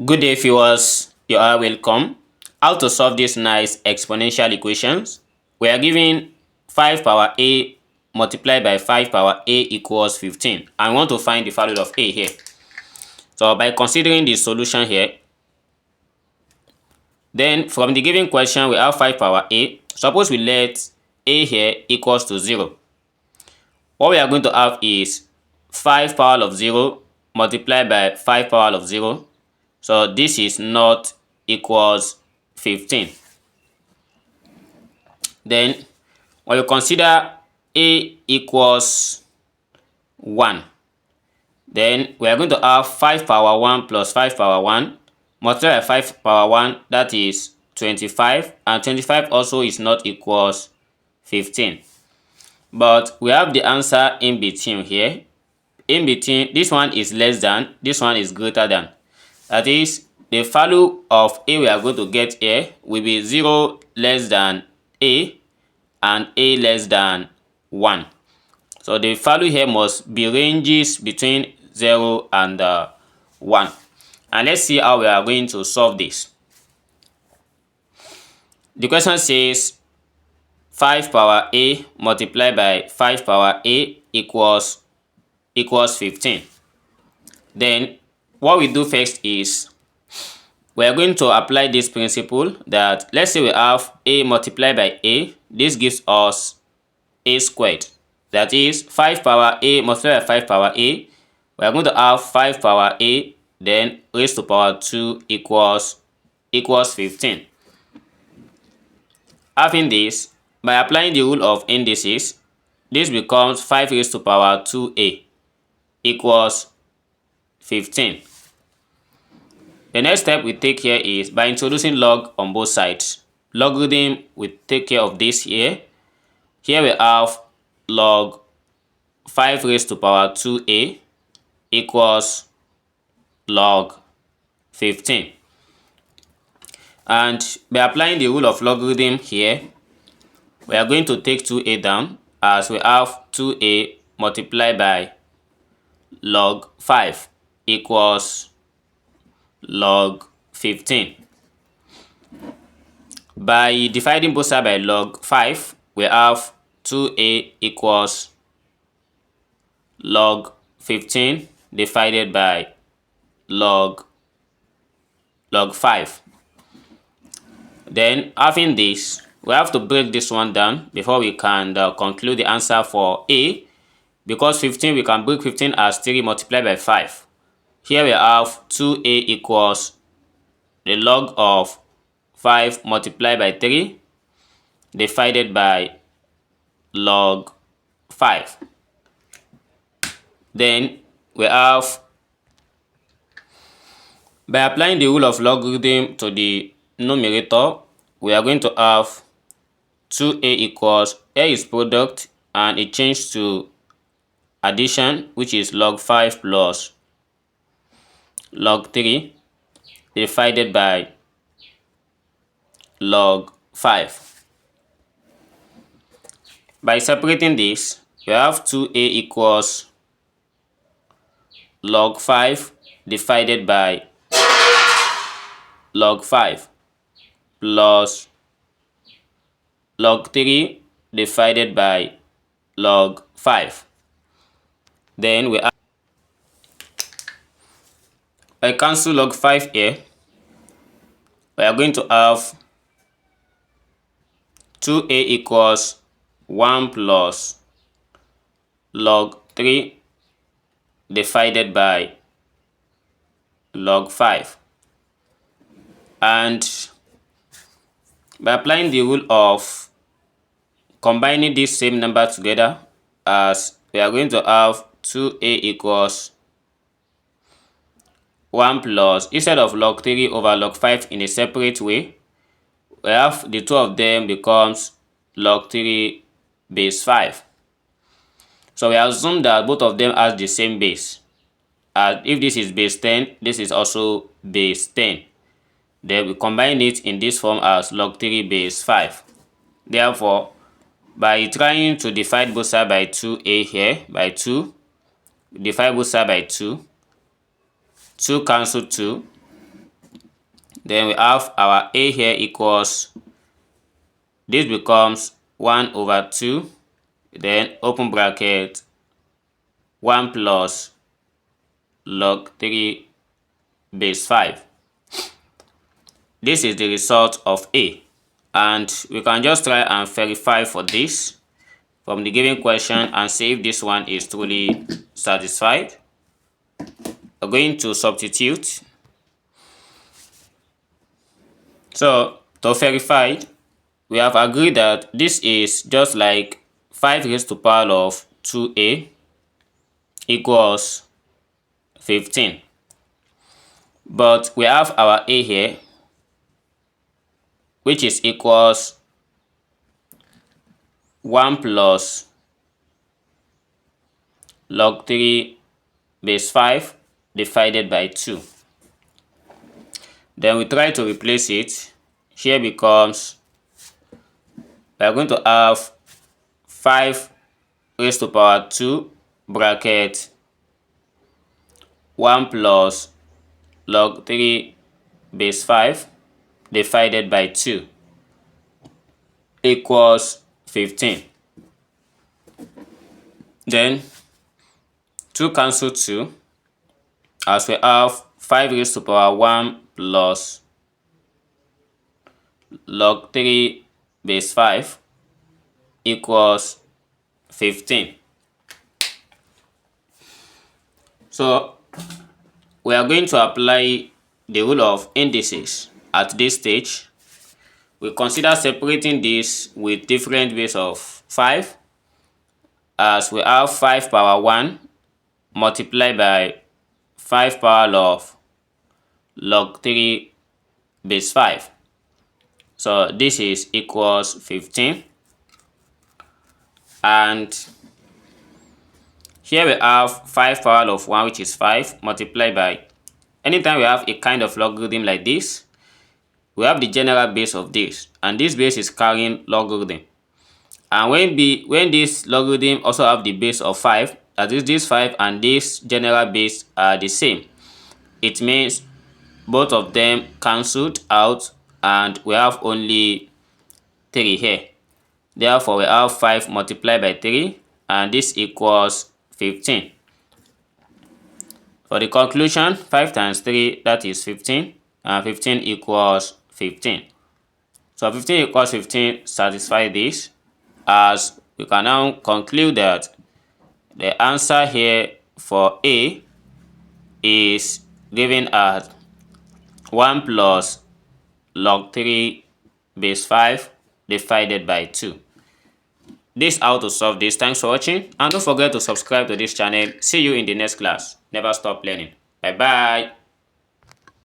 Good day, viewers. You are welcome. How to solve these nice exponential equations? We are given 5 power a multiplied by 5 power a equals 15. I want to find the value of a here. So by considering the solution here, then from the given question we have 5 power a. Suppose we let a here equals to 0. What we are going to have is 5 power of 0 multiplied by 5 power of 0. So this is not equals 15. Then when you consider a equals 1, then we are going to have 5 power 1 plus 5 power 1 multiplied by 5 power 1, that is 25, and 25 also is not equals 15. But we have the answer in between here. In between, this one is less than, this one is greater than. That is, the value of a we are going to get here will be 0 less than a and a less than 1. So the value here must be ranges between 0 and 1. And let's see how we are going to solve this. The question says 5 power a multiplied by 5 power a equals 15. Then what we do first is we are going to apply this principle that, let's say we have a multiplied by a. This gives us a squared. That is 5 power a multiplied by 5 power a. We are going to have 5 power a, then raised to power 2 equals 15. Having this, by applying the rule of indices, this becomes 5 raised to power 2a equals 15. The next step we take here is by introducing log on both sides. Logarithm will take care of this here. Here we have log 5 raised to power 2a equals log 15. And by applying the rule of logarithm here, we are going to take 2a down, as we have 2a multiplied by log 5 equals log 15. By dividing both sides by log 5, we have 2a equals log 15 divided by log 5. Then having this, we have to break this one down before we can conclude the answer for a. Because 15, we can break 15 as 3 multiplied by 5. Here we have 2a equals the log of 5 multiplied by 3 divided by log 5. Then we have, by applying the rule of logarithm to the numerator, we are going to have 2a equals, a is product and it changed to addition, which is log 5 plus log 3 divided by log 5. By separating this, we have 2a equals log 5 divided by log 5 plus log 3 divided by log 5. Then we have, I cancel log 5 here. We are going to have 2a equals 1 plus log 3 divided by log 5. And by applying the rule of combining this same number together, as we are going to have 2a equals 1 plus, instead of log 3 over log 5 in a separate way, we have the two of them becomes log 3 base 5. So we assume that both of them has the same base. If this is base 10, this is also base 10. Then we combine it in this form as log 3 base 5. Therefore, by trying to divide both sides by 2a here, by 2, divide both sides by 2, 2 cancel 2, Then we have our a here equals, this becomes 1 over 2, then open bracket 1 plus log 3 base 5. This is the result of a, and we can just try and verify for this from the given question and see if this one is truly satisfied. We're going to substitute. So to verify, we have agreed that this is just like 5 raised to power of 2a equals 15. But we have our a here, which is equals 1 plus log 3 base 5 divided by 2. Then we try to replace it. Here becomes, we are going to have 5 raised to power 2 bracket 1 plus log 3 base 5 divided by 2 equals 15. Then 2 cancel 2, as we have 5 raised to power 1 plus log 3 base 5 equals 15. So we are going to apply the rule of indices at this stage. We consider separating this with different base of 5, as we have 5 power 1 multiplied by 5 power of log 3 base 5. So this is equals 15. And here we have 5 power of 1, which is 5, multiplied by, anytime we have a kind of logarithm like this, we have the general base of this, and this base is carrying logarithm. And when this logarithm also have the base of 5, that is, this 5 and this general base are the same, it means both of them cancelled out and we have only 3 here. Therefore, we have 5 multiplied by 3 and this equals 15. For the conclusion, 5 times 3, that is 15, and 15 equals 15. So 15 equals 15 satisfy this, as we can now conclude that the answer here for A is given as 1 plus log 3 base 5 divided by 2. This is how to solve this. Thanks for watching, and don't forget to subscribe to this channel. See you in the next class. Never stop learning. Bye bye.